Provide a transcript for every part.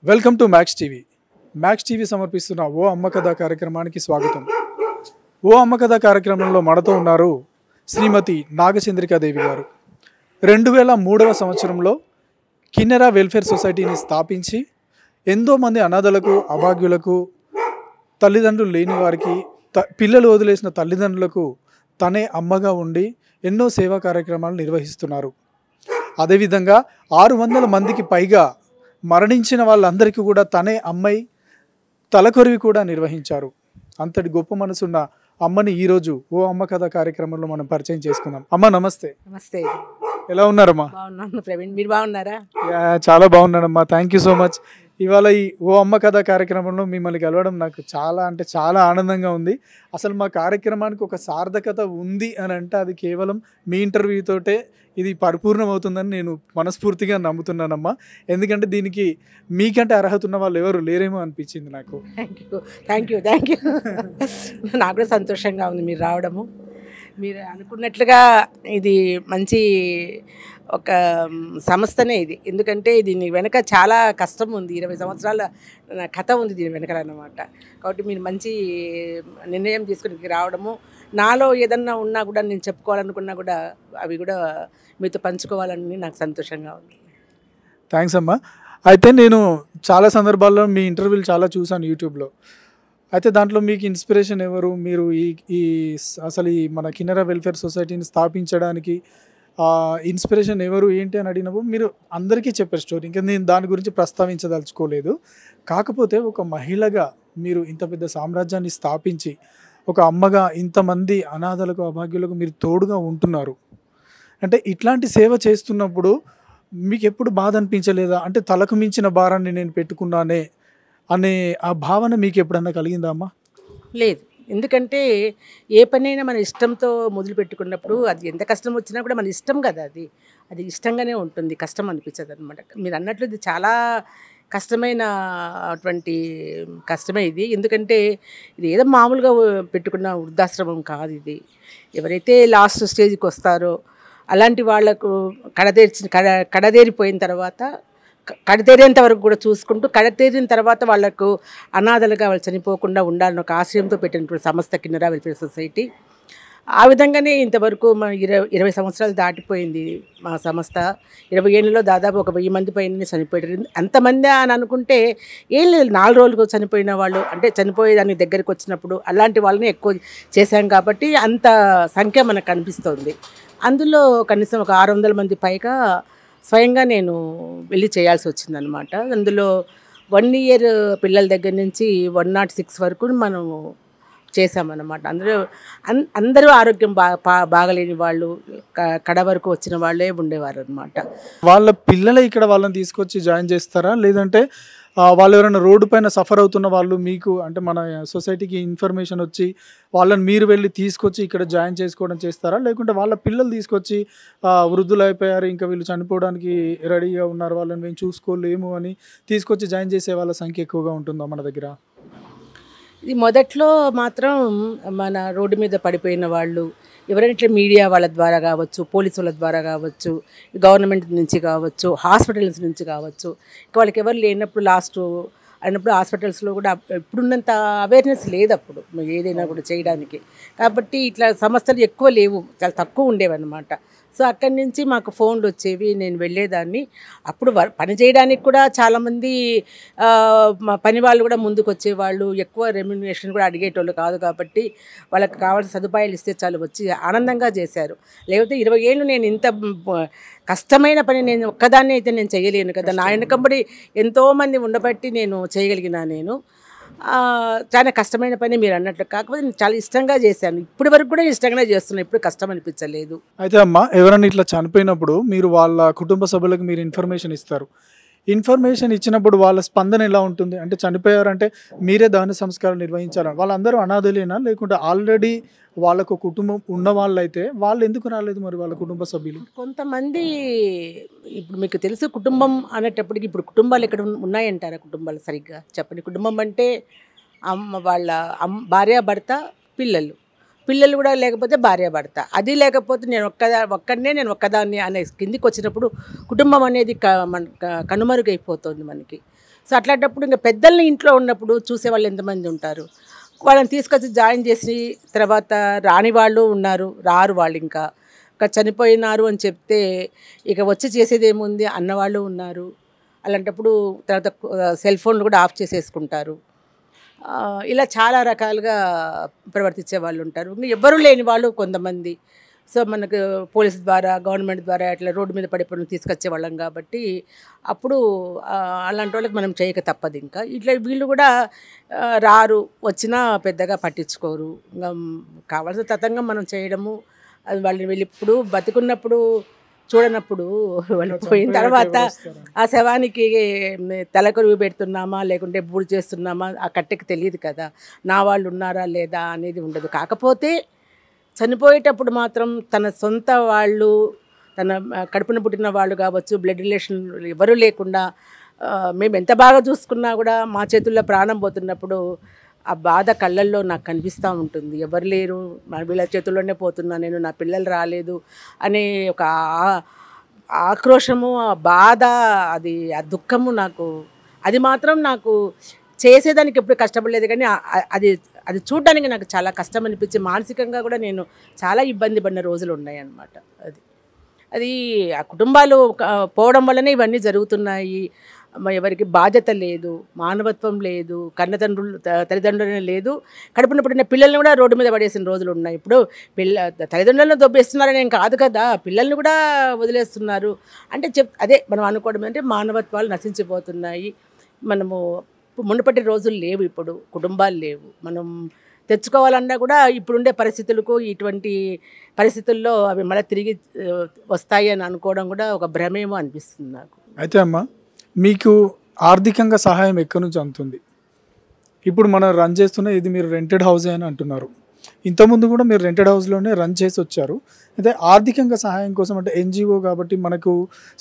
Welcome to max TV. Max TV సమర్పిస్తున్న ఓ అమ్మ కథ కార్యక్రమానికి స్వాగతం. ఓ అమ్మ కథ కార్యక్రమంలో మనతో ఉన్నారు శ్రీమతి నాగచంద్రికాదేవి గారు. 2003వ సంవత్సరంలో కిన్నెరా వెల్ఫేర్ సొసైటీని స్థాపించి ఎంతోమంది అనాథలకు, అభాగ్యులకు, తల్లిదండ్రులు లేని వారికి, పిల్లలు వదిలేసిన తల్లిదండ్రులకు తనే అమ్మగా ఉండి ఎన్నో సేవా కార్యక్రమాలు నిర్వహిస్తున్నారు. అదేవిధంగా 600 మందికి పైగా మరణించిన వాళ్ళందరికీ కూడా తనే అమ్మాయి తలకొరివి కూడా నిర్వహించారు. అంతటి గొప్ప మనసున్న అమ్మని ఈరోజు ఓ అమ్మ కథ కార్యక్రమంలో మనం పరిచయం చేసుకుందాం. అమ్మ నమస్తే. నమస్తే. ఎలా ఉన్నారమ్మా? బాగున్నాను ప్రవీణ్, మీరు బాగున్నారా? చాలా బాగున్నానమ్మా, థ్యాంక్ యూ సో మచ్. ఇవాళ ఈ ఓ అమ్మ కథ కార్యక్రమంలో మిమ్మల్ని కలవడం నాకు చాలా ఆనందంగా ఉంది. అసలు మా కార్యక్రమానికి ఒక సార్థకత ఉంది అని అంటే అది కేవలం మీ ఇంటర్వ్యూతోటే ఇది పరిపూర్ణమవుతుందని నేను మనస్ఫూర్తిగా నమ్ముతున్నానమ్మా. ఎందుకంటే దీనికి మీకంటే అర్హత ఉన్న వాళ్ళు ఎవరు లేరేమో అనిపించింది నాకు. థ్యాంక్ యూ నాకు కూడా సంతోషంగా ఉంది మీరు రావడము. మీరు అనుకున్నట్లుగా ఇది మంచి ఒక సంస్థనే ఇది. ఎందుకంటే దీని వెనక చాలా కష్టం ఉంది, 20 సంవత్సరాల కథ ఉంది దీని వెనకాల అన్నమాట. కాబట్టి మీరు మంచి నిర్ణయం తీసుకుని రావడము, నాలో ఏదన్నా ఉన్నా కూడా నేను చెప్పుకోవాలనుకున్నా కూడా అవి కూడా మీతో పంచుకోవాలని నాకు సంతోషంగా ఉంది. థ్యాంక్స్ అమ్మా. అయితే నేను చాలా సందర్భాల్లో మీ ఇంటర్వ్యూలు చాలా చూసాను యూట్యూబ్లో. అయితే దాంట్లో మీకు ఇన్స్పిరేషన్ ఎవరు? మీరు ఈ అసలు ఈ మన కిన్నెరా వెల్ఫేర్ సొసైటీని స్థాపించడానికి ఇన్స్పిరేషన్ ఎవరు ఏంటి అని అడిగినప్పుడు మీరు అందరికీ చెప్పారు స్టోరీ. ఇంకా నేను దాని గురించి ప్రస్తావించదలుచుకోలేదు. కాకపోతే ఒక మహిళగా మీరు ఇంత పెద్ద సామ్రాజ్యాన్ని స్థాపించి ఒక అమ్మగా ఇంతమంది అనాథలకు, అభాగ్యులకు మీరు తోడుగా ఉంటున్నారు. అంటే ఇట్లాంటి సేవ చేస్తున్నప్పుడు మీకు ఎప్పుడు బాధ అనిపించలేదా? అంటే తలకు మించిన భారాన్ని నేను పెట్టుకున్నానే అనే ఆ భావన మీకు ఎప్పుడన్నా కలిగిందా అమ్మా? లేదు, ఎందుకంటే ఏ పనైనా మన ఇష్టంతో మొదలు పెట్టుకున్నప్పుడు అది ఎంత కష్టం వచ్చినా కూడా మన ఇష్టం కదా, అది ఇష్టంగానే ఉంటుంది, కష్టం అనిపించదు అనమాట. మీరు అన్నట్లు ఇది చాలా కష్టమే ఇది. ఎందుకంటే ఇది ఏదో మామూలుగా పెట్టుకున్న వృద్ధాశ్రమం కాదు ఇది. ఎవరైతే లాస్ట్ స్టేజ్కి వస్తారో అలాంటి వాళ్లకు కడదేరిపోయిన తర్వాత, కడతేరేంత వరకు కూడా చూసుకుంటూ, కడతేరిన తర్వాత వాళ్లకు అనాథలుగా వాళ్ళు చనిపోకుండా ఉండాలని ఒక ఆశయంతో పెట్టినటువంటి సంస్థ కిన్నెరా వెల్ఫేర్ సొసైటీ. ఆ విధంగానే ఇంతవరకు మా 20 సంవత్సరాలు దాటిపోయింది మా సంస్థ. 20 ఏళ్ళలో దాదాపు ఒక 1000 మంది పైన చనిపోయారు. అంతమంది అని అనుకుంటే ఏం లేదు, 4 రోజులకు చనిపోయిన వాళ్ళు, అంటే చనిపోయేదానికి దగ్గరికి వచ్చినప్పుడు అలాంటి వాళ్ళని ఎక్కువ చేశాం కాబట్టి అంత సంఖ్య మనకు కనిపిస్తుంది. అందులో కనీసం ఒక 600 మంది పైగా స్వయంగా నేను వెళ్ళి చేయాల్సి వచ్చిందనమాట. అందులో 1 ఇయర్ పిల్లల దగ్గర నుంచి 106 వరకు మనం చేసామన్నమాట. అందరూ ఆరోగ్యం బాగలేని వాళ్ళు, కడ వరకు వచ్చిన వాళ్ళే ఉండేవారు అనమాట. వాళ్ళ పిల్లలే ఇక్కడ వాళ్ళని తీసుకొచ్చి జాయిన్ చేస్తారా? లేదంటే వాళ్ళు ఎవరైనా రోడ్డు పైన సఫర్ అవుతున్న వాళ్ళు మీకు, అంటే మన సొసైటీకి ఇన్ఫర్మేషన్ వచ్చి వాళ్ళని మీరు వెళ్ళి తీసుకొచ్చి ఇక్కడ జాయిన్ చేసుకోవడం చేస్తారా? లేకుంటే వాళ్ళ పిల్లలు తీసుకొచ్చి వృద్ధులు అయిపోయారు, ఇంకా వీళ్ళు చనిపోవడానికి రెడీగా ఉన్నారు, వాళ్ళని మేము చూసుకోలేము అని తీసుకొచ్చి జాయిన్ చేసే వాళ్ళ సంఖ్య ఎక్కువగా ఉంటుందా మన దగ్గర? ఇది మొదట్లో మాత్రం మన రోడ్డు మీద పడిపోయిన వాళ్ళు ఎవరైనా ఇట్లా మీడియా వాళ్ళ ద్వారా కావచ్చు, పోలీసు వాళ్ళ ద్వారా కావచ్చు, గవర్నమెంట్ నుంచి కావచ్చు, హాస్పిటల్స్ నుంచి కావచ్చు, ఇంకా వాళ్ళకి ఎవరు లేనప్పుడు లాస్ట్ అయినప్పుడు హాస్పిటల్స్లో కూడా ఇప్పుడున్నంత అవేర్నెస్ లేదు అప్పుడు ఏదైనా కూడా చేయడానికి. కాబట్టి ఇట్లా సమస్యలు ఎక్కువ లేవు, చాలా తక్కువ ఉండేవన్నమాట. సో అక్కడి నుంచి మాకు ఫోన్లు వచ్చేవి, నేను వెళ్ళేదాన్ని. అప్పుడు పని చేయడానికి కూడా చాలామంది మా పని వాళ్ళు కూడా ముందుకు వచ్చేవాళ్ళు, ఎక్కువ రెమ్యునరేషన్ కూడా అడిగేటోళ్ళు కాదు. కాబట్టి వాళ్ళకి కావాల్సిన సదుపాయాలు ఇస్తే చాలు వచ్చి ఆనందంగా చేశారు. లేకపోతే 20 ఏళ్ళు నేను ఇంత కష్టమైన పని నేను ఒక్కదాన్ని అయితే నేను చేయలేను కదా. నా వెనకంబడి ఎంతోమంది ఉండబట్టి నేను చేయగలిగినా. నేను చాలా కష్టమైన పని మీరు అన్నట్లు, కాకపోతే నేను చాలా ఇష్టంగా చేశాను. ఇప్పటి వరకు కూడా ఇష్టంగానే చేస్తున్నాను, ఇప్పుడు కష్టం అనిపించలేదు. అయితే అమ్మ, ఎవరైనా ఇట్లా చనిపోయినప్పుడు మీరు వాళ్ళ కుటుంబ సభ్యులకు మీరు ఇన్ఫర్మేషన్ ఇస్తారు. ఇన్ఫర్మేషన్ ఇచ్చినప్పుడు వాళ్ళ స్పందన ఎలా ఉంటుంది? అంటే చనిపోయారంటే మీరే దహన సంస్కారం నిర్వహించాలని, వాళ్ళందరూ అనాథలేనా లేకుంటే ఆల్రెడీ వాళ్ళకు కుటుంబం ఉన్న వాళ్ళు అయితే వాళ్ళు ఎందుకు రాలేదు మరి వాళ్ళ కుటుంబ సభ్యులు? కొంతమంది ఇప్పుడు మీకు తెలుసు, కుటుంబం అనేటప్పటికి ఇప్పుడు కుటుంబాలు ఎక్కడ ఉన్నాయంటారా? కుటుంబాలు సరిగ్గా చెప్పండి. కుటుంబం అంటే వాళ్ళ భార్య, భర్త, పిల్లలు కూడా లేకపోతే భార్య, భర్త, అది లేకపోతే నేను ఒక్కదాన్ని అనే కిందికి వచ్చినప్పుడు కుటుంబం అనేది కనుమరుగైపోతుంది మనకి. సో అట్లాంటప్పుడు ఇంకా పెద్దల్ని ఇంట్లో ఉన్నప్పుడు చూసేవాళ్ళు ఎంతమంది ఉంటారు. వాళ్ళని తీసుకొచ్చి జాయిన్ చేసి తర్వాత రాని వాళ్ళు ఉన్నారు, రారు వాళ్ళు ఇంకా చనిపోయినారు అని చెప్తే ఇక వచ్చి చేసేదేముంది అన్నవాళ్ళు ఉన్నారు. అలాంటప్పుడు తర్వాత సెల్ ఫోన్లు కూడా ఆఫ్ చేసేసుకుంటారు. ఇలా చాలా రకాలుగా ప్రవర్తించే వాళ్ళు ఉంటారు. ఇంకా ఎవ్వరూ లేని వాళ్ళు కొంతమంది. సో మనకు పోలీస్ ద్వారా గవర్నమెంట్ ద్వారా అట్లా రోడ్డు మీద పడిపోయిన తీసుకొచ్చే వాళ్ళం కాబట్టి అప్పుడు అలాంటి వాళ్ళకి మనం చేయక తప్పదు. ఇంకా ఇట్లా వీళ్ళు కూడా రారు, వచ్చినా పెద్దగా పట్టించుకోరు. ఇంకా కావాల్సిన తతంగం మనం చేయడము, అది వాళ్ళని వెళ్ళి ఇప్పుడు బతికున్నప్పుడు చూడనప్పుడు వాళ్ళు పోయిన తర్వాత ఆ శవానికి తలకొరువు పెడుతున్నామా లేకుంటే బూడి చేస్తున్నామా ఆ కట్టెకి తెలియదు కదా, నా వాళ్ళు ఉన్నారా లేదా అనేది ఉండదు. కాకపోతే చనిపోయేటప్పుడు మాత్రం తన సొంత వాళ్ళు, తన కడుపున పుట్టిన వాళ్ళు కావచ్చు, బ్లడ్ రిలేషన్ ఎవరూ లేకుండా మేము ఎంత బాగా చూసుకున్నా కూడా మా చేతుల్లో ప్రాణం పోతున్నప్పుడు ఆ బాధ కళ్ళల్లో నాకు కనిపిస్తూ ఉంటుంది. ఎవరు లేరు, వీళ్ళ చేతుల్లోనే పోతున్నా నేను, నా పిల్లలు రాలేదు అనే ఒక ఆక్రోశము, ఆ బాధ, అది ఆ దుఃఖము నాకు, అది మాత్రం నాకు చేసేదానికి ఎప్పుడు కష్టపడలేదు. కానీ అది అది చూడడానికి నాకు చాలా కష్టం అనిపించి మానసికంగా కూడా నేను చాలా ఇబ్బంది పడిన రోజులు ఉన్నాయి అన్నమాట. అది ఆ కుటుంబాలు పోవడం వల్లనే ఇవన్నీ జరుగుతున్నాయి. ఎవరికి బాధ్యత లేదు, మానవత్వం లేదు, తల్లిదండ్రులనే లేదు, కడుపున పుట్టిన పిల్లల్ని కూడా రోడ్డు మీద పడేసిన రోజులు ఉన్నాయి. ఇప్పుడు తల్లిదండ్రులను దొబ్బేస్తున్నారని ఏం కాదు కదా, పిల్లల్ని కూడా వదిలేస్తున్నారు అంటే అదే మనం అనుకోవడం అంటే మానవత్వాలు నశించిపోతున్నాయి. మనము మునుపటి రోజులు లేవు, ఇప్పుడు కుటుంబాలు లేవు. మనం తెచ్చుకోవాలన్నా కూడా ఇప్పుడుండే పరిస్థితులకు, ఇటువంటి పరిస్థితుల్లో అవి మళ్ళీ తిరిగి వస్తాయి అని అనుకోవడం కూడా ఒక భ్రమేమో అనిపిస్తుంది నాకు. అయితే అమ్మ, మీకు ఆర్థికంగా సహాయం ఎక్కడి నుంచి అందుతుంది? ఇప్పుడు మనం రన్ చేస్తున్న ఇది మీరు రెంటెడ్ హౌసే అని అంటున్నారు. ఇంతకుముందు కూడా మీరు రెంటెడ్ హౌస్లోనే రన్ చేసి వచ్చారు. అయితే ఆర్థికంగా సహాయం కోసం అంటే ఎన్జిఓ కాబట్టి మనకు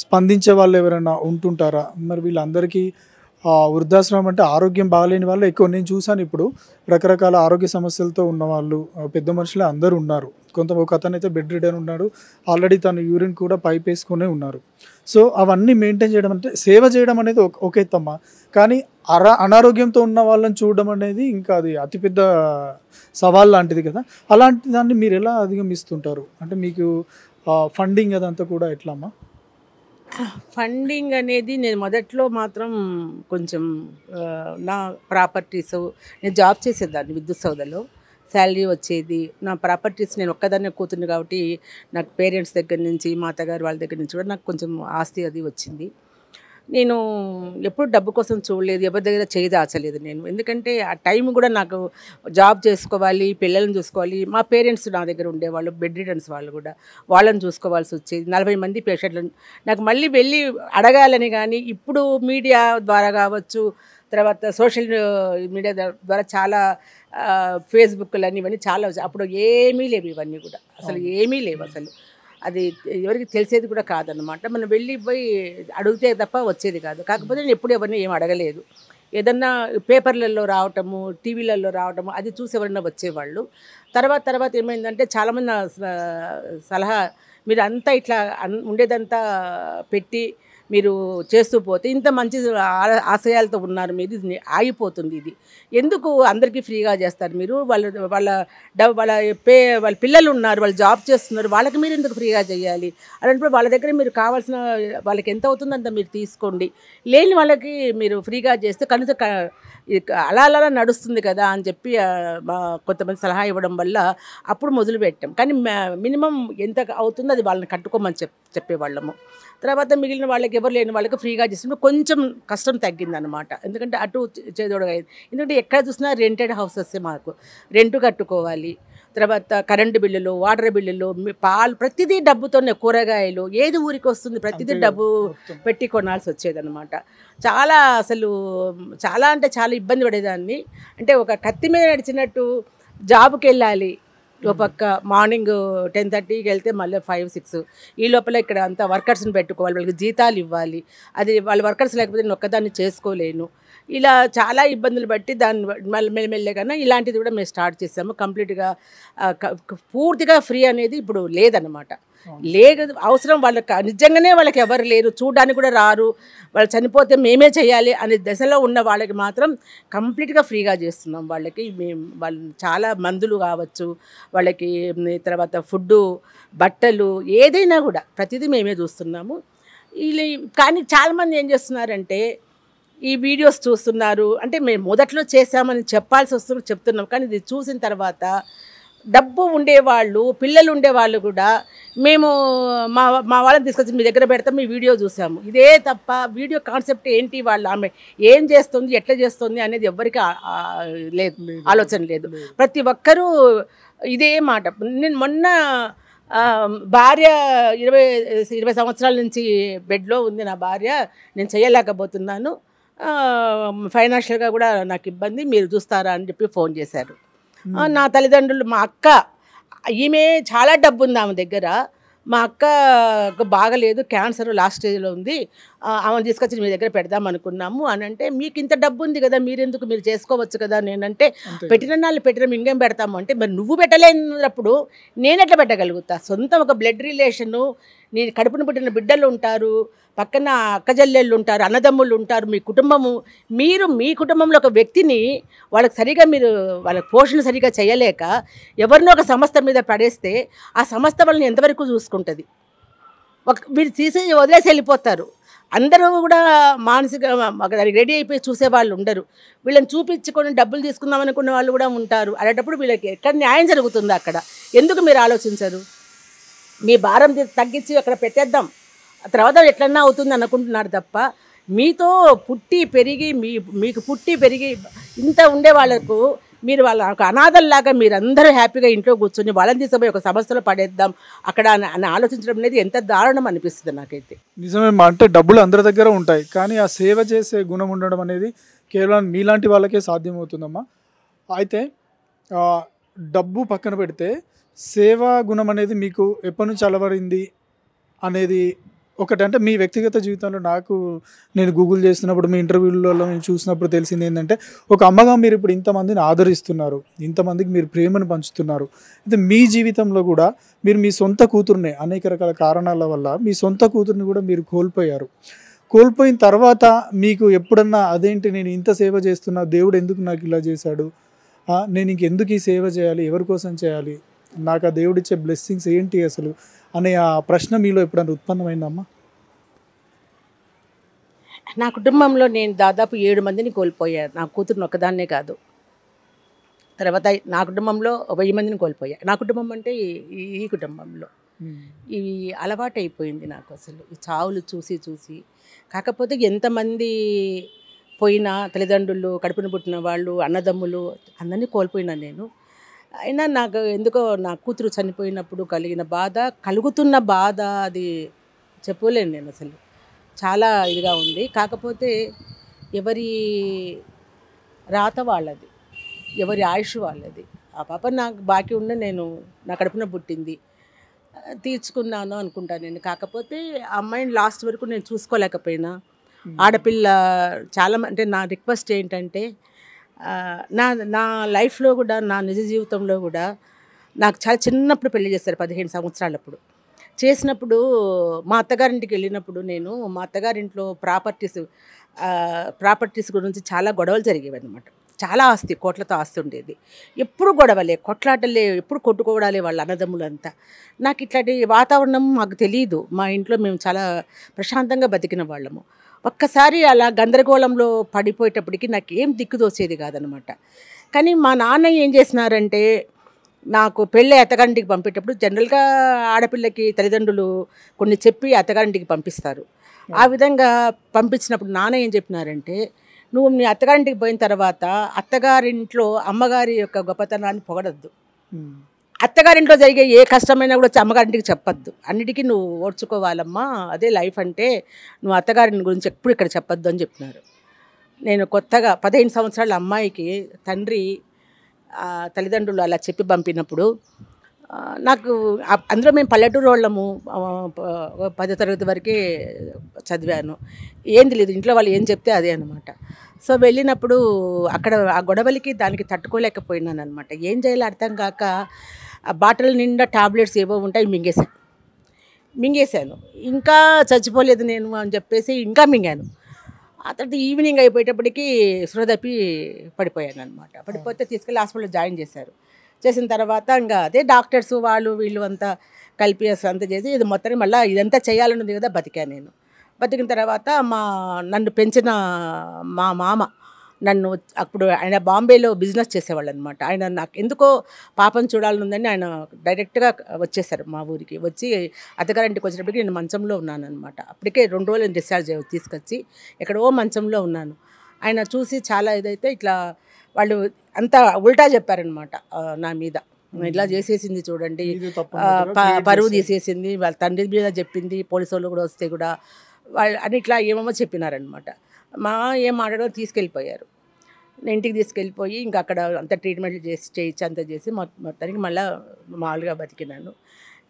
స్పందించే వాళ్ళు ఎవరైనా ఉంటుంటారా? మరి వీళ్ళందరికీ వృద్ధాశ్రమం అంటే ఆరోగ్యం బాగాలేని వాళ్ళు ఎక్కువ నేను చూసాను. ఇప్పుడు రకరకాల ఆరోగ్య సమస్యలతో ఉన్నవాళ్ళు, పెద్ద మనుషులే అందరూ ఉన్నారు. ఒక అతను అయితే బెడ్ రిడన్ ఉన్నాడు, ఆల్రెడీ తను యూరిన్ కూడా పైప్ వేసుకునే ఉన్నారు. సో అవన్నీ మెయింటైన్ చేయడం అంటే సేవ చేయడం అనేది ఒక ఎత్తమ్మ, కానీ అనారోగ్యంతో ఉన్న వాళ్ళని చూడడం అనేది ఇంకా అది అతిపెద్ద సవాల్ లాంటిది కదా. అలాంటి దాన్ని మీరు ఎలా అధిగమిస్తుంటారు? అంటే మీకు ఫండింగ్ అదంతా కూడా ఎట్లా అమ్మా? ఫండింగ్ అనేది నేను మొదట్లో మాత్రం కొంచెం నా ప్రాపర్టీస్, నేను జాబ్ చేసేదాన్ని విద్యుత్ సౌదలో, శాలరీ వచ్చేది. నా ప్రాపర్టీస్ నేను ఒక్కదాన్నే కూతుర్ని కాబట్టి నాకు పేరెంట్స్ దగ్గర నుంచి, మా అత్తగారు వాళ్ళ దగ్గర నుంచి కూడా నాకు కొంచెం ఆస్తి అది వచ్చింది. నేను ఎప్పుడు డబ్బు కోసం చూడలేదు, ఎవరి దగ్గర చేయి దాచలేదు నేను. ఎందుకంటే ఆ టైం కూడా నాకు జాబ్ చేసుకోవాలి, పిల్లల్ని చూసుకోవాలి. మా పేరెంట్స్ నా దగ్గర ఉండేవాళ్ళు, బెడ్ రిడన్స్ వాళ్ళు కూడా, వాళ్ళని చూసుకోవాల్సి వచ్చేది. 40 మంది పేషెంట్లను నాకు మళ్ళీ వెళ్ళి అడగాలని. కానీ ఇప్పుడు మీడియా ద్వారా కావచ్చు, తర్వాత సోషల్ మీడియా ద్వారా చాలా ఫేస్బుక్లని ఇవన్నీ చాలా వచ్చాయి. అప్పుడు ఏమీ లేవు, ఇవన్నీ కూడా అసలు ఏమీ లేవు. అసలు అది ఎవరికి తెలిసేది కూడా కాదనమాట. మనం వెళ్ళిపోయి అడిగితే తప్ప వచ్చేది కాదు. కాకపోతే నేను ఎప్పుడు ఎవరిని ఏం అడగలేదు. ఏదన్నా పేపర్లలో రావటము, టీవీలలో రావటము అది చూసి ఎవరన్నా వచ్చేవాళ్ళు. తర్వాత ఏమైందంటే చాలామంది సలహా, మీరు అంతా ఇట్లా ఉండేదంతా పెట్టి మీరు చేస్తూ పోతే ఇంత మంచి ఆశయాలతో ఉన్నారు మీరు, ఇది ఆగిపోతుంది. ఇది ఎందుకు అందరికీ ఫ్రీగా చేస్తారు మీరు? వాళ్ళ పిల్లలు ఉన్నారు, వాళ్ళు జాబ్ చేస్తున్నారు, వాళ్ళకి మీరు ఎందుకు ఫ్రీగా చేయాలి? అలాంటప్పుడు వాళ్ళ దగ్గర మీరు కావాల్సిన, వాళ్ళకి ఎంత అవుతుందంత మీరు తీసుకోండి, లేని వాళ్ళకి మీరు ఫ్రీగా చేస్తే కనీసం అలా నడుస్తుంది కదా అని చెప్పి కొంతమంది సలహా ఇవ్వడం వల్ల అప్పుడు మొదలుపెట్టాం. కానీ మినిమం ఎంత అవుతుందో అది వాళ్ళని కట్టుకోమని చెప్పేవాళ్ళము. తర్వాత మిగిలిన వాళ్ళకి, ఎవరు లేని వాళ్ళకి ఫ్రీగా చేసినప్పుడు కొంచెం కష్టం తగ్గిందనమాట. ఎందుకంటే అటు చేదోడుగా అయింది. ఎందుకంటే ఎక్కడ చూసినా రెంటెడ్ హౌసెస్, మాకు రెంటు కట్టుకోవాలి. తర్వాత కరెంటు బిల్లులు, వాటర్ బిల్లులు, పాలు, ప్రతిదీ డబ్బుతోనే, కూరగాయలు ఏది ఊరికి వస్తుంది ప్రతిదీ డబ్బు పెట్టి కొనాల్సి వచ్చేదన్నమాట. అసలు చాలా అంటే చాలా ఇబ్బంది పడేదాన్ని. అంటే ఒక కత్తి మీద నడిచినట్టు జాబ్కి వెళ్ళాలి. ఓ పక్క మార్నింగ్ 10:30కి వెళ్తే మళ్ళీ 5-6, ఈ లోపల ఇక్కడ అంతా వర్కర్స్ని పెట్టుకోవాలి, వాళ్ళకి జీతాలు ఇవ్వాలి. అది వాళ్ళ వర్కర్స్ లేకపోతే నేను ఒక్కదాన్ని చేసుకోలేను. ఇలా చాలా ఇబ్బందులు బట్టి దాన్ని మెల్లమెల్లగానే ఇలాంటిది కూడా మేము స్టార్ట్ చేసాము. కంప్లీట్గా పూర్తిగా ఫ్రీ అనేది ఇప్పుడు లేదన్నమాట. లేదు అవసరం వాళ్ళకి నిజంగానే వాళ్ళకి ఎవరు లేరు, చూడడానికి కూడా రారు, వాళ్ళు చనిపోతే మేమే చేయాలి అనే దశలో ఉన్న వాళ్ళకి మాత్రం కంప్లీట్గా ఫ్రీగా చేస్తున్నాం. వాళ్ళకి మేము వాళ్ళు చాలా మందులు కావచ్చు, వాళ్ళకి తర్వాత ఫుడ్డు, బట్టలు, ఏదైనా కూడా ప్రతిదీ మేమే చూస్తున్నాము. కానీ చాలామంది ఏం చేస్తున్నారంటే ఈ వీడియోస్ చూస్తున్నారు అంటే మేము మొదట్లో చేసామని చెప్పాల్సి వస్తుంది, చెప్తున్నాం. కానీ ఇది చూసిన తర్వాత డబ్బు ఉండేవాళ్ళు, పిల్లలు ఉండేవాళ్ళు కూడా మేము మా వాళ్ళని తీసుకొచ్చి మీ దగ్గర పెడతాం, మీ వీడియో చూసాము, ఇదే తప్ప వీడియో కాన్సెప్ట్ ఏంటి, వాళ్ళు ఆమె ఏం చేస్తుంది, ఎట్లా చేస్తుంది అనేది ఎవ్వరికి లేదు, ఆలోచన లేదు. ప్రతి ఒక్కరూ ఇదే మాట. నేను మొన్న భార్య 20 సంవత్సరాల నుంచి బెడ్లో ఉంది నా భార్య, నేను చేయలేకపోతున్నాను, ఫైనాన్షియల్గా కూడా నాకు ఇబ్బంది, మీరు చూస్తారా అని చెప్పి ఫోన్ చేశారు. నా తల్లిదండ్రులు, మా అక్క, ఈమె చాలా డబ్బు ఉంది ఆమె దగ్గర, మా అక్కకు బాగలేదు, క్యాన్సర్ లాస్ట్ స్టేజ్లో ఉంది, ఆమెను తీసుకొచ్చి మీ దగ్గర పెడదాం అనుకున్నాము అని అంటే, మీకు ఇంత డబ్బు ఉంది కదా మీరెందుకు, మీరు చేసుకోవచ్చు కదా. నేనంటే పెట్టిన నాళ్ళు పెట్టిన ఇంకేం పెడతాము అంటే, మరి నువ్వు పెట్టలేనప్పుడు నేను ఎట్లా పెట్టగలుగుతా. సొంతం ఒక బ్లడ్ రిలేషను, నీ కడుపున పుట్టిన బిడ్డలు ఉంటారు, పక్కన అక్కజల్లెళ్ళు ఉంటారు, అన్నదమ్ముళ్ళు ఉంటారు, మీ కుటుంబము, మీరు మీ కుటుంబంలో ఒక వ్యక్తిని వాళ్ళకి సరిగా మీరు వాళ్ళ పోషణ సరిగా చేయలేక ఎవరినో ఒక సంస్థ మీద పడేస్తే ఆ సంస్థ వాళ్ళని ఎంతవరకు చూసుకుంటుంది. మీరు తీసి వదిలేసి వెళ్ళిపోతారు. అందరూ కూడా మానసిక దానికి రెడీ అయిపోయి చూసేవాళ్ళు ఉండరు. వీళ్ళని చూపించుకొని డబ్బులు తీసుకుందాం అనుకున్న వాళ్ళు కూడా ఉంటారు. అలాంటప్పుడు వీళ్ళకి ఎక్కడ న్యాయం జరుగుతుంది అక్కడ ఎందుకు మీరు ఆలోచించరు? మీ భారం తగ్గించి అక్కడ పెట్టేద్దాం, తర్వాత ఎట్లన్నా అవుతుంది అనుకుంటున్నారు తప్ప, మీతో పుట్టి పెరిగి మీకు పుట్టి పెరిగి ఇంత ఉండే వాళ్ళకు మీరు వాళ్ళ అనాథల్లాగా మీరందరూ హ్యాపీగా ఇంట్లో కూర్చొని వాళ్ళని తీసుకుపోయి ఒక సమస్యలో పడేద్దాం అక్కడ అని ఆలోచించడం అనేది ఎంత దారుణం అనిపిస్తుంది నాకైతే. నిజమే, అంటే డబ్బులు అందరి దగ్గర ఉంటాయి, కానీ ఆ సేవ చేసే గుణం ఉండడం అనేది కేవలం మీలాంటి వాళ్ళకే సాధ్యమవుతుందమ్మా. అయితే డబ్బు పక్కన పెడితే సేవా గుణం అనేది మీకు ఎప్పటి నుంచి అలవరింది అనేది ఒకటి. అంటే మీ వ్యక్తిగత జీవితంలో నేను గూగుల్ చేస్తున్నప్పుడు, మీ ఇంటర్వ్యూలలో నేను చూసినప్పుడు తెలిసింది ఏంటంటే, ఒక అమ్మగా మీరు ఇప్పుడు ఇంతమందిని ఆదరిస్తున్నారు, ఇంతమందికి మీరు ప్రేమను పంచుతున్నారు. అయితే మీ జీవితంలో కూడా మీరు మీ సొంత కూతుర్ని అనేక రకాల కారణాల వల్ల మీ సొంత కూతుర్ని కూడా మీరు కోల్పోయారు. కోల్పోయిన తర్వాత మీకు ఎప్పుడన్నా అదేంటి నేను ఇంత సేవ చేస్తున్నా, దేవుడు ఎందుకు నాకు ఇలా చేశాడు, నేను ఇంకెందుకు ఈ సేవ చేయాలి, ఎవరి కోసం చేయాలి, నాకు ఆ దేవుడిచ్చే బ్లెస్సింగ్స్ ఏంటి అసలు అనే ఆ ప్రశ్న మీలో ఎప్పుడైనా ఉత్పన్నమైందమ్మా? నా కుటుంబంలో నేను దాదాపు 7 మందిని కోల్పోయాను. నా కూతురుని ఒక్కదాన్నే కాదు. తర్వాత నా కుటుంబంలో 1000 మందిని కోల్పోయా. నా కుటుంబం అంటే ఈ కుటుంబంలో ఇవి అలవాటు అయిపోయింది నాకు అసలు, ఈ చావులు చూసి చూసి. కాకపోతే ఎంతమంది పోయినా తల్లిదండ్రులు, కడుపున పుట్టిన వాళ్ళు, అన్నదమ్ములు అందరినీ కోల్పోయినా నేను. అయినా నాకు ఎందుకో నా కూతురు చనిపోయినప్పుడు కలిగిన బాధ, కలుగుతున్న బాధ అది చెప్పలేను నేను అసలు. చాలా ఇదిగా ఉంది. కాకపోతే ఎవరి రాత వాళ్ళది, ఎవరి ఆయుష్ వాళ్ళది. ఆ పాప నాకు బాకీ ఉన్న నేను నా కడుపున పుట్టింది, తీర్చుకున్నాను అనుకుంటాను నేను. కాకపోతే ఆ అమ్మాయిని లాస్ట్ వరకు నేను చూసుకోలేకపోయినా. ఆడపిల్ల చాలా అంటే నా రిక్వెస్ట్ ఏంటంటే, నా లైఫ్లో కూడా, నా నిజ జీవితంలో కూడా నాకు చాలా చిన్నప్పుడు పెళ్లి చేశారు, 15 సంవత్సరాలప్పుడు. చేసినప్పుడు మా అత్తగారింటికి వెళ్ళినప్పుడు నేను మా అత్తగారింట్లో ప్రాపర్టీస్ గురించి చాలా గొడవలు జరిగేవి అనమాట. చాలా ఆస్తి, కోట్లతో ఆస్తి ఉండేది. ఎప్పుడు గొడవలే, కొట్లాటలే, ఎప్పుడు కొట్టుకోవడాలే వాళ్ళ అన్నదమ్ములంతా. నాకు ఇట్లాంటి వాతావరణం మాకు తెలియదు. మా ఇంట్లో మేము చాలా ప్రశాంతంగా బతికిన వాళ్ళము. ఒక్కసారి అలా గందరగోళంలో పడిపోయేటప్పటికి నాకు ఏం దిక్కు దోచేది కాదనమాట. కానీ మా నాన్న ఏం చేసినారంటే, నాకు పెళ్ళి అత్తగారింటికి పంపేటప్పుడు జనరల్గా ఆడపిల్లకి తల్లిదండ్రులు కొన్ని చెప్పి అత్తగారింటికి పంపిస్తారు. ఆ విధంగా పంపించినప్పుడు నాన్న ఏం చెప్పినారంటే, నువ్వు నీ అత్తగారింటికి పోయిన తర్వాత అత్తగారింట్లో అమ్మగారి యొక్క గొప్పతనాన్ని పొగడద్దు, అత్తగారింట్లో జరిగే ఏ కష్టమైనా కూడా అమ్మగారింటికి చెప్పొద్దు, అన్నిటికీ నువ్వు ఓర్చుకోవాలమ్మా, అదే లైఫ్ అంటే, నువ్వు అత్తగారిని గురించి ఎప్పుడు ఇక్కడ చెప్పొద్దు అని చెప్పినారు. నేను కొత్తగా 15 సంవత్సరాల అమ్మాయికి తండ్రి తల్లిదండ్రులు అలా చెప్పి పంపినప్పుడు నాకు అందులో మేము పల్లెటూరు వాళ్ళము, 10వ తరగతి వరకే చదివాను, ఏం తెలియదు, ఇంట్లో వాళ్ళు ఏం చెప్తే అదే అనమాట. సో వెళ్ళినప్పుడు అక్కడ ఆ గొడవలకి దానికి తట్టుకోలేకపోయినాను అనమాట. ఏం చేయాలో అర్థం కాక ఆ బాటిల్ నిండా టాబ్లెట్స్ ఏవో ఉంటాయి మింగేశాను. మింగేశాను. ఇంకా చచ్చిపోలేదు నేను అని చెప్పేసి ఇంకా మింగాను. ఆ తర్వాత ఈవినింగ్ అయిపోయేటప్పటికి స్పృహ తప్పి పడిపోయాను అనమాట. పడిపోతే తీసుకెళ్ళి హాస్పిటల్లో జాయిన్ చేశారు. చేసిన తర్వాత ఇంకా అదే డాక్టర్స్ వాళ్ళు వీళ్ళు అంతా కలిపి అంతా చేసి ఇది మొత్తాన్ని మళ్ళీ ఇదంతా చేయాలని ఉంది కదా, బతికాను నేను. బతికిన తర్వాత నన్ను పెంచిన మా మామ నన్ను అప్పుడు ఆయన బాంబేలో బిజినెస్ చేసేవాళ్ళు అనమాట. ఆయన నాకు ఎందుకో పాపను చూడాలని ఉందని ఆయన డైరెక్ట్గా వచ్చేసారు మా ఊరికి. వచ్చి అత్తగారింటికి వచ్చేటప్పటికి నేను మంచంలో ఉన్నాను అనమాట. అప్పటికే 2 రోజులు డిశ్చార్జ్ తీసుకొచ్చి ఎక్కడో మంచంలో ఉన్నాను. ఆయన చూసి చాలా ఇదైతే ఇట్లా వాళ్ళు అంతా ఉల్టా చెప్పారనమాట నా మీద. ఇట్లా చేసేసింది చూడండి, పరువు తీసేసింది, వాళ్ళ తండ్రి మీద చెప్పింది, పోలీసు వాళ్ళు కూడా వస్తే కూడా వాళ్ళు అని ఇట్లా ఏమేమో చెప్పినారనమాట. ఏం మాట్లాడో తీసుకెళ్ళిపోయారు. నేను ఇంటికి తీసుకెళ్ళిపోయి ఇంకా అక్కడ అంత ట్రీట్మెంట్లు చేయించి అంతా చేసి మొత్తానికి మళ్ళీ మామూలుగా బతికినాను.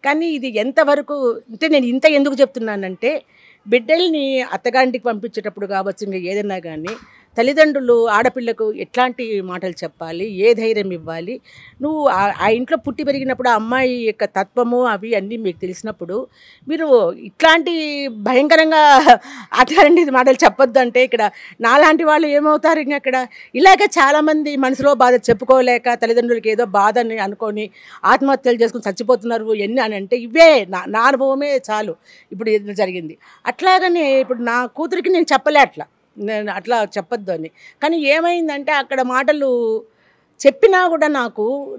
కానీ ఇది ఎంతవరకు అంటే నేను ఇంత ఎందుకు చెప్తున్నానంటే, బిడ్డల్ని అత్తగారింటికి పంపించేటప్పుడు కావచ్చు, ఇంకా ఏదైనా కానీ తల్లిదండ్రులు ఆడపిల్లకు ఎట్లాంటి మాటలు చెప్పాలి, ఏ ధైర్యం ఇవ్వాలి, నువ్వు ఆ ఇంట్లో పుట్టి పెరిగినప్పుడు ఆ అమ్మాయి యొక్క తత్వము అవి అన్నీ మీకు తెలిసినప్పుడు మీరు ఇట్లాంటి భయంకరంగా అట్లాంటి మాటలు చెప్పొద్దు అంటే ఇక్కడ నాలాంటి వాళ్ళు ఏమవుతారు? ఇంకా అక్కడ ఇలాగే చాలామంది మనసులో బాధ చెప్పుకోలేక తల్లిదండ్రులకి ఏదో బాధని అనుకొని ఆత్మహత్యలు చేసుకుని చచ్చిపోతున్నారు ఎన్ని అని అంటే ఇవే నా అనుభవమే చాలు ఇప్పుడు ఇది జరిగింది. అట్లాగనే ఇప్పుడు నా కూతురికి నేను చెప్పలే నేను అట్లా చెప్పొద్దు అని. కానీ ఏమైందంటే అక్కడ మాటలు చెప్పినా కూడా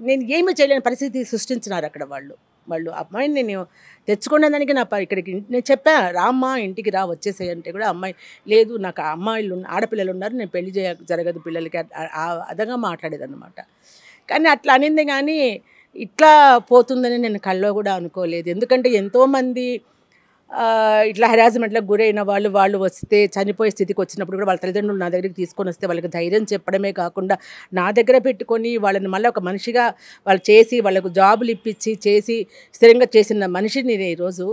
నేను ఏమీ చేయలేని పరిస్థితి సృష్టించినారు అక్కడ వాళ్ళు అమ్మాయిని నేను తెచ్చుకునేదానికి ఇక్కడికి నేను చెప్పా, రామ్మా ఇంటికి రా వచ్చేసేయి అంటే కూడా అమ్మాయి లేదు, నాకు ఆడపిల్లలు ఉన్నారు, నేను పెళ్లి జరగదు పిల్లలకి అదగా మాట్లాడేదన్నమాట. కానీ అట్లా అనింది కానీ ఇట్లా పోతుందని నేను కల్లో కూడా అనుకోలేదు. ఎందుకంటే ఎంతోమంది ఇట్లా హెరాస్మెంట్లకు గురైన వాళ్ళు వస్తే చనిపోయే స్థితికి వచ్చినప్పుడు కూడా వాళ్ళ తల్లిదండ్రులు నా దగ్గరికి తీసుకొని వస్తే వాళ్ళకి ధైర్యం చెప్పడమే కాకుండా నా దగ్గర పెట్టుకొని వాళ్ళని మళ్ళీ ఒక మనిషిగా వాళ్ళు చేసి వాళ్ళకు జాబులు ఇప్పించి చేసి స్థిరంగా చేసిన మనిషిని నేను ఈరోజు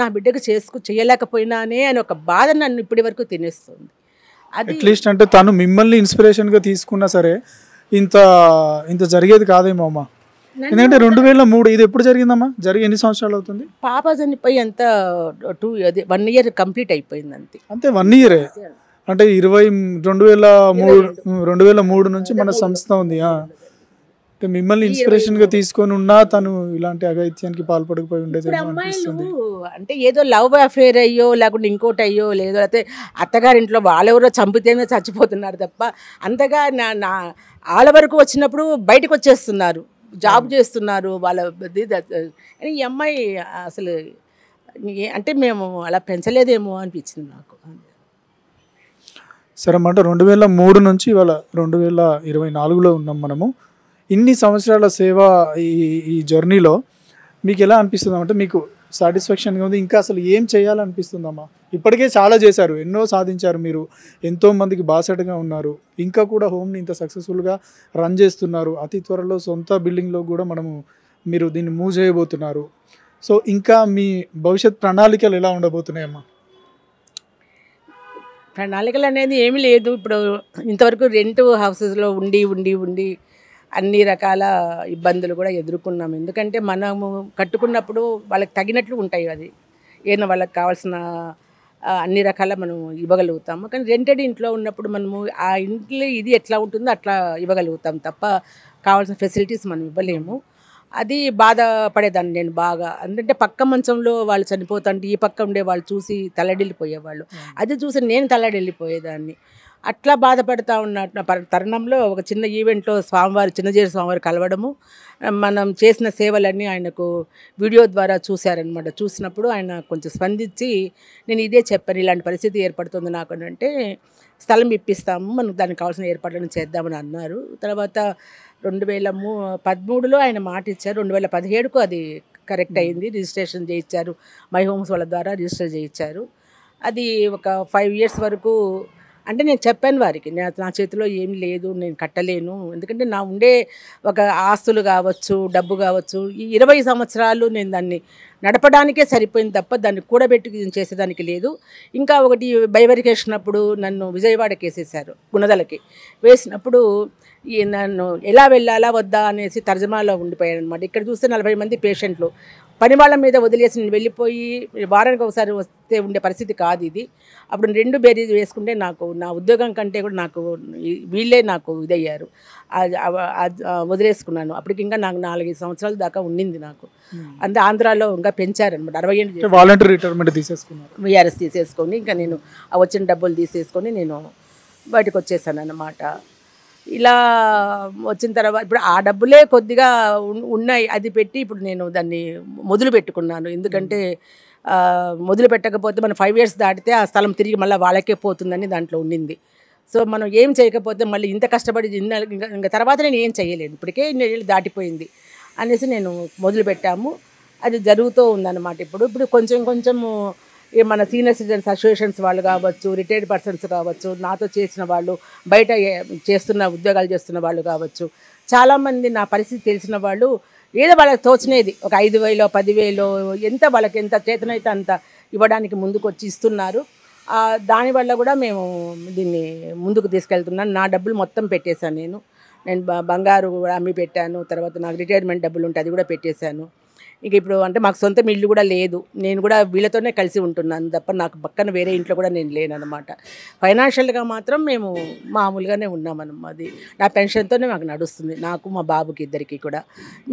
నా బిడ్డకు చేయలేకపోయినానే అని ఒక బాధ నన్ను ఇప్పటి వరకు తినేస్తుంది. అది అట్లీస్ట్ అంటే తను మిమ్మల్ని ఇన్స్పిరేషన్గా తీసుకున్నా సరే ఇంత జరిగేది కాదేమో అమ్మా. ఎందుకంటే 2003 ఇది ఎప్పుడు జరిగిందమ్మా? జరిగి ఎన్ని సంవత్సరాలు అవుతుంది? పాప చనిపోయి అంత 1 ఇయర్ కంప్లీట్ అయిపోయింది అంతే 1 ఇయరే అంటే 2003 నుంచి మన సంస్థ ఉంది. అంటే మిమ్మల్ని ఇన్స్పిరేషన్గా తీసుకొని ఉన్నా తను ఇలాంటి అఘాయిత్యానికి పాల్పడకపోయి ఉండేది అనిపిస్తుంది. అంటే ఏదో లవ్ అఫేర్ అయ్యో లేకుంటే ఇంకోటి అయ్యో లేదో అయితే అత్తగారింట్లో వాళ్ళెవరో చంపితేనే చచ్చిపోతున్నారు తప్ప అంతగా వాళ్ళ వరకు వచ్చినప్పుడు బయటకు వచ్చేస్తున్నారు, జాబ్ చేస్తున్నారు వాళ్ళ. కానీ ఈ అమ్మాయి అసలు అంటే మేము అలా పెంచలేదేమో అనిపించింది నాకు. సరే అన్నమాట. 2003 నుంచి ఇవాళ 2024లో ఉన్నాం మనము. ఇన్ని సంవత్సరాల సేవ ఈ జర్నీలో మీకు ఎలా అనిపిస్తుంది? అంటే మీకు సాటిస్ఫాక్షన్గా ఉంది? ఇంకా అసలు ఏం చేయాలనిపిస్తుందమ్మా? ఇప్పటికే చాలా చేశారు, ఎన్నో సాధించారు, మీరు ఎంతోమందికి బాసటగా ఉన్నారు, ఇంకా కూడా హోమ్ని ఇంత సక్సెస్ఫుల్గా రన్ చేస్తున్నారు. అతి త్వరలో సొంత బిల్డింగ్లో కూడా మీరు దీన్ని మూవ్ చేయబోతున్నారు. సో ఇంకా మీ భవిష్యత్ ప్రణాళికలు ఎలా ఉండబోతున్నాయమ్మా? ప్రణాళికలు అనేది ఏమీ లేదు. ఇప్పుడు ఇంతవరకు రెంట్ హౌసెస్లో ఉండి అన్ని రకాల ఇబ్బందులు కూడా ఎదుర్కొన్నాం. ఎందుకంటే మనము కట్టుకున్నప్పుడు వాళ్ళకి తగినట్లు ఉంటాయి, అది ఏదైనా వాళ్ళకి కావాల్సిన అన్ని రకాల మనం ఇవ్వగలుగుతాము. కానీ రెంటెడ్ ఇంట్లో ఉన్నప్పుడు మనము ఆ ఇంట్లో ఇది ఎట్లా ఉంటుందో అట్లా ఇవ్వగలుగుతాం తప్ప కావాల్సిన ఫెసిలిటీస్ మనం ఇవ్వలేము. అది బాధపడేదాన్ని నేను బాగా. ఎందుకంటే పక్క మంచంలో వాళ్ళు చనిపోతుంటే ఈ పక్క ఉండే వాళ్ళు చూసి తల్లడిల్లిపోయేవాళ్ళు, అది చూసి నేను తల్లడిల్లిపోయేదాన్ని. అట్లా బాధపడుతూ ఉన్న తరుణంలో ఒక చిన్న ఈవెంట్లో చిన్నజీర స్వామివారు కలవడము, మనం చేసిన సేవలన్నీ ఆయనకు వీడియో ద్వారా చూశారనమాట. చూసినప్పుడు ఆయన కొంచెం స్పందించి నేను ఇదే చెప్పాను, ఇలాంటి పరిస్థితి ఏర్పడుతుంది నాకు అంటే స్థలం ఇప్పిస్తాము, మనకు దానికి కావాల్సిన ఏర్పాట్లను చేద్దామని అన్నారు. తర్వాత 2013లో ఆయన మాట ఇచ్చారు. 2017కు అది కరెక్ట్ అయింది, రిజిస్ట్రేషన్ చేయించారు, మై హోమ్స్ వాళ్ళ ద్వారా రిజిస్టర్ చేయించారు. అది ఒక 5 years వరకు అంటే నేను చెప్పాను వారికి, నా చేతిలో ఏమి లేదు, నేను కట్టలేను. ఎందుకంటే నా ఉండే ఒక ఆస్తులు కావచ్చు, డబ్బు కావచ్చు, ఈ 20 సంవత్సరాలు నేను దాన్ని నడపడానికే సరిపోయింది తప్ప దాన్ని కూడబెట్టి చేసేదానికి లేదు. ఇంకా ఒకటి బైవరికేషన్ అప్పుడు నన్ను విజయవాడకి వేసేసారు, గుణదలకి వేసినప్పుడు నన్ను ఎలా వెళ్ళాలా వద్దా అనేసి తర్జమాలో ఉండిపోయాను అనమాట. ఇక్కడ చూస్తే 40 మంది పేషెంట్లు, పని వాళ్ళ మీద వదిలేసి నేను వెళ్ళిపోయి వారానికి ఒకసారి వస్తే ఉండే పరిస్థితి కాదు ఇది. అప్పుడు 2 బేరీజ్ వేసుకుంటే నాకు నా ఉద్యోగం కంటే కూడా నాకు వీళ్ళే నాకు ఇదయ్యారు. వదిలేసుకున్నాను. అప్పటికి ఇంకా నాకు 4-5 సంవత్సరాల దాకా ఉండింది నాకు. అంటే ఆంధ్రాలో ఇంకా పెంచారనమాట. 60 ఏళ్ళు వాలంటరీ రిటైర్మెంట్ తీసేసుకున్నారు. వీఆర్ఎస్ తీసేసుకొని ఇంకా నేను ఆ వచ్చిన డబ్బులు తీసేసుకొని నేను బయటకు వచ్చేసాను అన్నమాట. ఇలా వచ్చిన తర్వాత ఇప్పుడు ఆ డబ్బులే కొద్దిగా ఉన్నాయి, అది పెట్టి ఇప్పుడు నేను దాన్ని మొదలు పెట్టుకున్నాను. ఎందుకంటే మొదలు పెట్టకపోతే మనం 5 years దాటితే ఆ స్థలం తిరిగి మళ్ళీ వాళ్ళకే పోతుందని దాంట్లో ఉండింది. సో మనం ఏం చేయకపోతే మళ్ళీ ఇంత కష్టపడి ఇంకా తర్వాత నేను ఏం చేయలేను, ఇప్పటికే 2 ఏళ్ళు దాటిపోయింది అనేసి నేను మొదలు పెట్టాము. అది జరుగుతూ ఉందన్నమాట. ఇప్పుడు కొంచెము మన సీనియర్ సిటిజన్స్ అసోసియేషన్స్ వాళ్ళు కావచ్చు, రిటైర్డ్ పర్సన్స్ కావచ్చు, నాతో చేసిన వాళ్ళు, బయట ఉద్యోగాలు చేస్తున్న వాళ్ళు కావచ్చు, చాలామంది నా పరిస్థితి తెలిసిన వాళ్ళు ఏదో వాళ్ళకి తోచినది ఒక 5,000 10,000 ఎంత వాళ్ళకి ఎంత చేతనైతే అంత ఇవ్వడానికి ముందుకు వచ్చి ఇస్తున్నారు. దానివల్ల కూడా మేము దీన్ని ముందుకు తీసుకెళ్తున్నాను. నా డబ్బులు మొత్తం పెట్టేశాను. నేను బంగారు కూడా అమ్మి పెట్టాను. తర్వాత నాకు రిటైర్మెంట్ డబ్బులు ఉంటే అది కూడా పెట్టేశాను. ఇక ఇప్పుడు అంటే మాకు సొంతం ఇల్లు కూడా లేదు. నేను కూడా వీళ్ళతోనే కలిసి ఉంటున్నాను తప్ప నాకు పక్కన వేరే ఇంట్లో కూడా నేను లేనన్నమాట. ఫైనాన్షియల్గా మాత్రం మేము మామూలుగానే ఉన్నామన్నమాట. అది నా పెన్షన్తోనే మాకు నడుస్తుంది, నాకు మా బాబుకి ఇద్దరికి కూడా.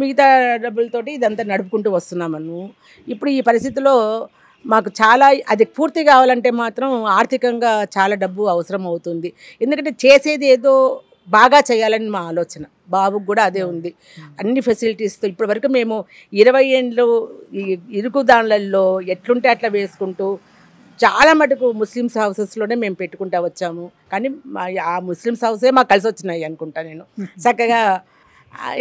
మిగతా డబ్బులతోటి ఇదంతా నడుపుకుంటూ వస్తున్నామను. ఇప్పుడు ఈ పరిస్థితిలో మాకు చాలా అది పూర్తి కావాలంటే మాత్రం ఆర్థికంగా చాలా డబ్బు అవసరం అవుతుంది. ఎందుకంటే చేసేది ఏదో బాగా చేయాలని మా ఆలోచన. బాబుకు కూడా అదే ఉంది. అన్ని ఫెసిలిటీస్తో ఇప్పటి వరకు మేము 20 ఏళ్ళు ఈ ఇరుకు దానిలలో ఎట్లుంటే అట్లా వేసుకుంటూ చాలా మటుకు ముస్లిమ్స్ హౌసెస్లోనే మేము పెట్టుకుంటా వచ్చాము. కానీ ఆ ముస్లిమ్స్ హౌసే మాకు కలిసి వచ్చినాయి అనుకుంటా నేను. చక్కగా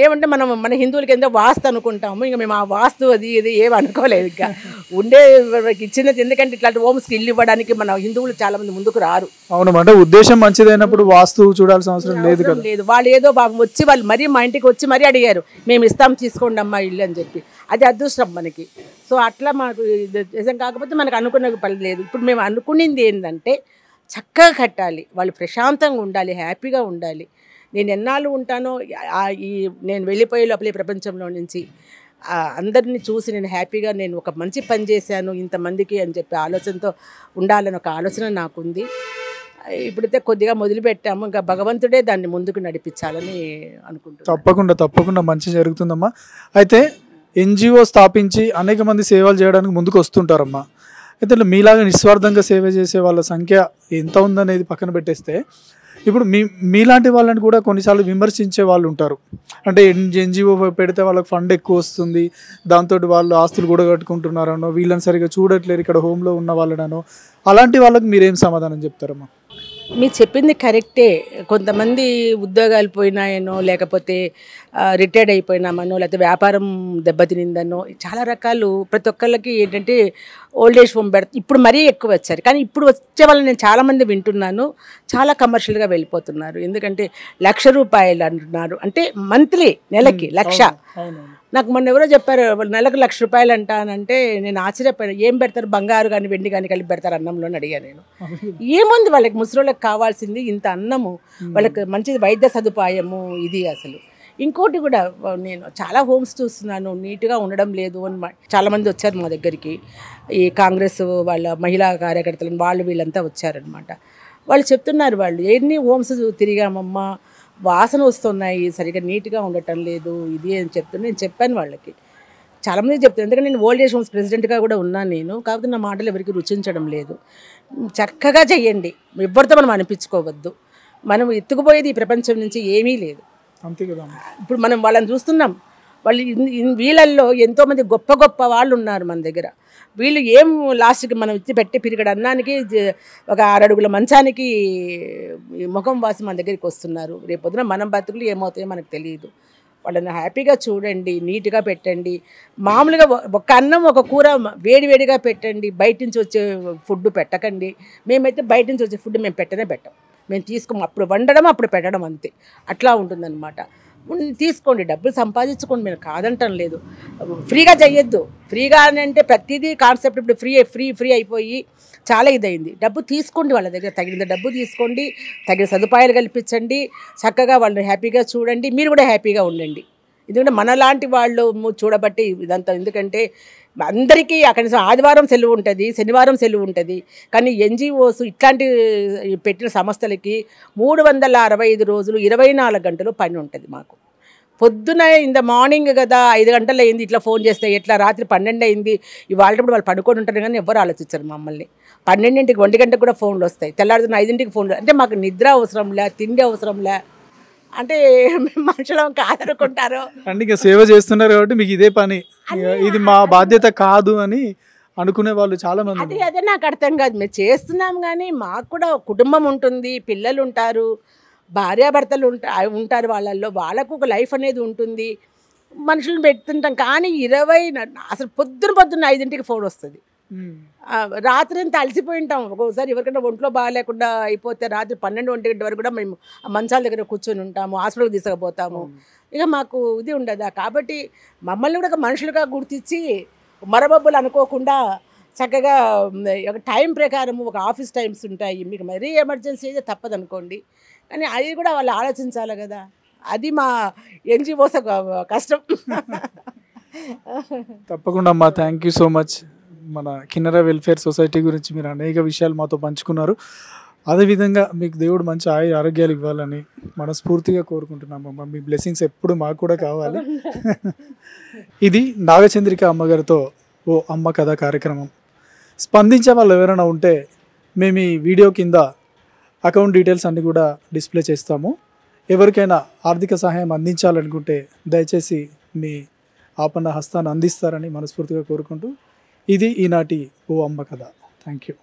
ఏమంటే మన హిందువులకి ఎంతో వాస్తు అనుకుంటాము, ఇంకా మేము ఆ వాస్తు అది ఇది ఏమి అనుకోలేదు. ఇంకా ఉండే ఇచ్చినది, ఎందుకంటే ఇట్లాంటి హోమ్స్కి ఇల్లు ఇవ్వడానికి మన హిందువులు చాలామంది ముందుకు రారు. అవును, అంటే ఉద్దేశం మంచిదైనప్పుడు వాస్తు చూడాల్సిన అవసరం లేదు కదా. లేదు, వాళ్ళు ఏదో బాగా వచ్చి వాళ్ళు మరీ మా ఇంటికి వచ్చి మరీ అడిగారు, మేము ఇస్తాం తీసుకోండి అమ్మా ఇల్లు అని చెప్పి. అది అదృష్టం మనకి. సో అట్లా మాకు నిజం కాకపోతే మనకు అనుకున్న పని లేదు. ఇప్పుడు మేము అనుకునేది ఏంటంటే చక్కగా కట్టాలి, వాళ్ళు ప్రశాంతంగా ఉండాలి, హ్యాపీగా ఉండాలి. నేను ఎన్నాళ్ళు ఉంటానో నేను వెళ్ళిపోయే లోపల ఈ ప్రపంచంలో నుంచి అందరినీ చూసి నేను హ్యాపీగా నేను ఒక మంచి పని చేశాను ఇంతమందికి అని చెప్పి ఆలోచనతో ఉండాలని ఒక ఆలోచన నాకుంది. ఇప్పుడైతే కొద్దిగా మొదలుపెట్టాము, ఇంకా భగవంతుడే దాన్ని ముందుకు నడిపించాలని అనుకుంటున్నాను. తప్పకుండా మంచి జరుగుతుందమ్మా. అయితే NGO స్థాపించి అనేక మంది సేవలు చేయడానికి ముందుకు వస్తుంటారమ్మా. అయితే మీలాగా నిస్వార్థంగా సేవ చేసే వాళ్ళ సంఖ్య ఎంత ఉందనేది పక్కన పెట్టేస్తే, ఇప్పుడు మీలాంటి వాళ్ళని కూడా కొన్నిసార్లు విమర్శించే వాళ్ళు ఉంటారు. అంటే NGO పెడితే వాళ్ళకి ఫండ్ ఎక్కువ వస్తుంది, దాంతో వాళ్ళు ఆస్తులు కూడా కట్టుకుంటున్నారనో, వీళ్ళని సరిగా చూడట్లేరు ఇక్కడ హోమ్లో ఉన్న వాళ్ళనో, అలాంటి వాళ్ళకి మీరేం సమాధానం చెప్తారమ్మా? మీరు చెప్పింది కరెక్టే. కొంతమంది ఉద్యోగాలు పోయినాయనో, లేకపోతే రిటైర్డ్ అయిపోయినామనో, లేకపోతే వ్యాపారం దెబ్బతినిందనో, చాలా రకాలు. ప్రతి ఒక్కళ్ళకి ఏంటంటే ఓల్డ్ ఏజ్ హోమ్ ఇప్పుడు మరీ ఎక్కువ వచ్చారు. కానీ ఇప్పుడు వచ్చే వాళ్ళని నేను చాలామంది వింటున్నాను, చాలా కమర్షియల్గా వెళ్ళిపోతున్నారు. ఎందుకంటే ₹1,00,000 అంటున్నారు, అంటే మంత్లీ నెలకి 1,00,000. నాకు మొన్న ఎవరో చెప్పారు నెలకు ₹1,00,000 అంటానంటే నేను ఆశ్చర్యపోయాను. ఏం పెడతారు, బంగారు కానీ వెండి కానీ కలిపి పెడతారు అన్నంలో అని అడిగాను నేను. ఏముంది వాళ్ళకి, ముసలోళ్ళకి కావాల్సింది ఇంత అన్నము, వాళ్ళకి మంచి వైద్య సదుపాయము, ఇది అసలు. ఇంకోటి కూడా నేను చాలా హోమ్స్ చూస్తున్నాను, నీట్గా ఉండడం లేదు అని చాలామంది వచ్చారు మా దగ్గరికి. ఈ కాంగ్రెస్ వాళ్ళ మహిళా కార్యకర్తలు వాళ్ళు వీళ్ళంతా వచ్చారనమాట. వాళ్ళు చెప్తున్నారు, వాళ్ళు ఎన్ని హోమ్స్ తిరిగామమ్మా, వాసన వస్తున్నాయి, సరిగ్గా నీట్గా ఉండటం లేదు, ఇది అని చెప్తున్నా. నేను చెప్పాను వాళ్ళకి, చాలామంది చెప్తాను. ఎందుకంటే నేను ఓల్డ్ ఏజ్ హోమ్స్ ప్రెసిడెంట్గా కూడా ఉన్నాను నేను. కాకపోతే నా మాటలు ఎవరికి రుచించడం లేదు. చక్కగా చెయ్యండి, ఎవరితో మనం అనిపించుకోవద్దు. మనం ఎత్తుకుపోయేది ఈ ప్రపంచం నుంచి ఏమీ లేదు, అంతే కదా. ఇప్పుడు మనం వాళ్ళని చూస్తున్నాం, వాళ్ళు వీళ్ళల్లో ఎంతోమంది గొప్ప గొప్ప వాళ్ళు ఉన్నారు మన దగ్గర. వీళ్ళు ఏం లాస్ట్కి మనం ఇచ్చి పెట్టి పిరిగడ అన్నానికి ఒక 6 అడుగుల మంచానికి ముఖం వాసి మన దగ్గరికి వస్తున్నారు. రేపొద్దున మనం బతుకులు ఏమవుతాయో మనకు తెలియదు. వాళ్ళని హ్యాపీగా చూడండి, నీట్గా పెట్టండి. మామూలుగా ఒక అన్నం ఒక కూర వేడివేడిగా పెట్టండి, బయట నుంచి వచ్చే ఫుడ్ పెట్టకండి. మేమైతే బయట నుంచి వచ్చే ఫుడ్ మేము పెట్టం, మేము తీసుకోము. అప్పుడు వండడం అప్పుడు పెట్టడం అంతే, అట్లా ఉంటుందన్నమాట. తీసుకోండి, డబ్బులు సంపాదించుకోండి, మీరు కాదంటం లేదు. ఫ్రీగా చెయ్యొద్దు. ఫ్రీగా అని అంటే ప్రతిదీ కాన్సెప్ట్ ఇప్పుడు ఫ్రీ అయిపోయి చాలా ఇదైంది. డబ్బు తీసుకోండి, వాళ్ళ దగ్గర తగిన డబ్బు తీసుకోండి, తగిన సదుపాయాలు కల్పించండి, చక్కగా వాళ్ళని హ్యాపీగా చూడండి, మీరు కూడా హ్యాపీగా ఉండండి. ఎందుకంటే మనలాంటి వాళ్ళు చూడబట్టి ఇదంతా. ఎందుకంటే అందరికీ కనీసం ఆదివారం సెలవు ఉంటుంది, శనివారం సెలవు ఉంటుంది. కానీ ఎన్జిఓస్ ఇట్లాంటి పెట్టిన సంస్థలకి 365 రోజులు 24 గంటలు పని ఉంటుంది మాకు. పొద్దున ఇన్ ద మార్నింగ్ కదా 5 గంటలు అయింది ఇట్లా ఫోన్ చేస్తే ఎట్లా, రాత్రి 12 అయింది ఇవాళప్పుడు వాళ్ళు పడుకొని ఉంటారు కానీ ఎవరు ఆలోచించరు మమ్మల్ని. 12ంటికి 1 గంటకు కూడా ఫోన్లు వస్తాయి, తెల్లారుతున్న 5ంటికి ఫోన్లు. అంటే మాకు నిద్ర అవసరంలే, తిండి అవసరంలే, అంటే మనుషులం కాదనుకుంటారు. అంటే ఇక సేవ చేస్తున్నారు కాబట్టి మీకు ఇదే పని, ఇది మా బాధ్యత కాదు అని అనుకునే వాళ్ళు చాలా మంది. అదే నాకు అర్థం కాదు. మేము చేస్తున్నాం కానీ మాకు కూడా కుటుంబం ఉంటుంది, పిల్లలు ఉంటారు, భార్యాభర్తలు ఉంటారు, వాళ్ళకు ఒక లైఫ్ అనేది ఉంటుంది. మనుషులను పెడుతుంటాం కానీ అసలు పొద్దున్న 5ంటికి ఫోన్ వస్తుంది. రాత్రి అంతా అలసిపోయి ఉంటాం. ఒక్కోసారి ఎవరికైనా ఒంట్లో బాగాలేకుండా అయిపోతే రాత్రి 12-1 గంట వరకు కూడా మేము మంచాల దగ్గర కూర్చొని ఉంటాము, హాస్పిటల్కి తీసుకుపోతాము. ఇక మాకు ఇది ఉండదా. కాబట్టి మమ్మల్ని కూడా ఒక మనుషులుగా గుర్తించి మరబబ్బులు అనుకోకుండా చక్కగా ఒక టైం ప్రకారము, ఒక ఆఫీస్ టైమ్స్ ఉంటాయి. మీకు మరీ ఎమర్జెన్సీ అయితే తప్పదనుకోండి, కానీ అది కూడా వాళ్ళు ఆలోచించాలి కదా. అది మా ఎన్జిఓస్ కష్టం. తప్పకుండా అమ్మా, థ్యాంక్ యూ సో మచ్. మన కిన్నెర వెల్ఫేర్ సొసైటీ గురించి మీరు అనేక విషయాలు మాతో పంచుకున్నారు. అదేవిధంగా మీకు దేవుడు మంచి ఆరోగ్యాలు ఇవ్వాలని మనస్ఫూర్తిగా కోరుకుంటున్నామమ్మా. మీ బ్లెస్సింగ్స్ ఎప్పుడు మాకు కూడా కావాలి. ఇది నాగచంద్రిక అమ్మగారితో ఓ అమ్మ కథ కార్యక్రమం. స్పందించే వాళ్ళు ఎవరైనా ఉంటే మేము ఈ వీడియో కింద అకౌంట్ డీటెయిల్స్ అన్నీ కూడా డిస్ప్లే చేస్తాము. ఎవరికైనా ఆర్థిక సహాయం అందించాలనుకుంటే దయచేసి మీ ఆపన్న హస్తాన్ని అందిస్తారని మనస్ఫూర్తిగా కోరుకుంటూ ఇది ఈనాటి ఓ అమ్మ కథ. Thank you.